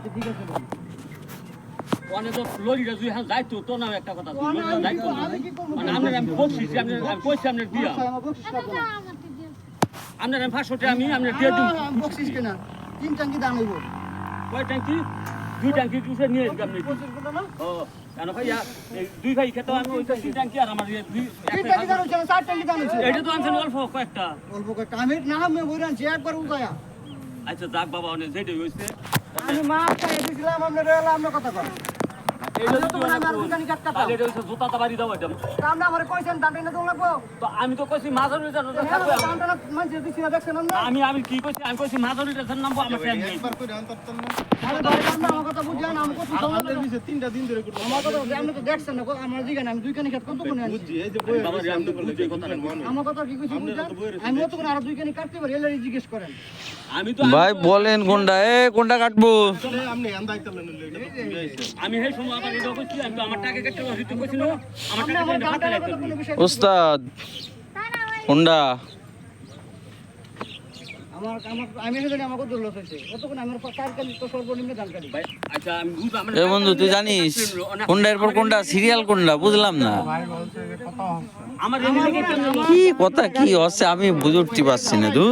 ঠিক আছে ভাই। অনেক তো লরিটা তুই হ্যাঁ যাইতো তো না একটা কথা তুই লরিটা যাইতো না আমি কি করবো? মানে আপনার আমি বলছি আমি কইছি আপনার দিয়া আচ্ছা, আমার বকশিস কাটবো না। আপনার আমি 500 টাকা আমি আপনার দিয়ে দিই আমি বকশিস কিনা 3 ট্যাঙ্কি দাম হইব। কয় ট্যাঙ্কি 2 ট্যাঙ্কি উঠে নিয়ে গেলাম নাকি 25 গুলো না? ও কেন ভাইয়া এই দুই ভাই খেতে আমি ওই 3 ট্যাঙ্কি আর আমার এই দুই 3 ট্যাঙ্কি দাম হচ্ছে না, 4 ট্যাঙ্কি দাম হচ্ছে। এটা তো আমি অল্প কয়েকটা অল্প কয়েকটা আমি না আমি বইরান যে একবার উঠায়া আচ্ছা যাক বাবা অনেক যেটাই হইছে আমি মাছ খাই দিছিলাম আপনার রেলা আমরা কথা কর এইটা আমি তো তো মনে হয় আমার দোকানে কাটতে পারবো। তাহলে এটা হইছে জুতাটা বাড়ি দাও এটা দামটা আমারে কইছেন দামটা না দোল লাগবো তো আমি তো কইছি মাঝারি রেজার থাকবে দামটা না মাঝে দিছি না দেখছেন না আমি কি কইছি আমি কইছি মাঝারি রেজার নামবো আমার টাইম নেই আমি ধরে দামটা আমার কথা বুঝেন আমি কত সময় আমার কথা আপনি তো দেখছেন না আমার দিকে আমি দুই কানি খেত কত কোনে আনছি বাবা রে আমি তো বুঝি এই কথাটা আমার কথা কি কইছি বুঝেন আমি তো কোন আর দুই কানি কাটতে পারি এলারি জিজ্ঞেস করেন আমি তো ভাই বলেন কোনটা কোনটা কাটবো? আমি সেই সময় আবার এটা কইছি আমি তো আমার টাকা কেটে দিতে কইছি না আমার আপনি টাকা আমার কেটে দামটা হাতে কথা কোনো বিষয় ওস্তাদ কোনটা? আমার আমার আমি এসে আমার কত লস হইছে কতক্ষণ আমার চার কানি তো সর্বনিম্ন দাম কাটি ভাই আচ্ছা আমি বুঝ আমার এ বন্ধু তুই জানিস কোনটা এরপর কোনটা সিরিয়াল কোনটা বুঝলাম না আমার এমনি কি কথা কি হচ্ছে আমি বুঝতে পারছি না তুই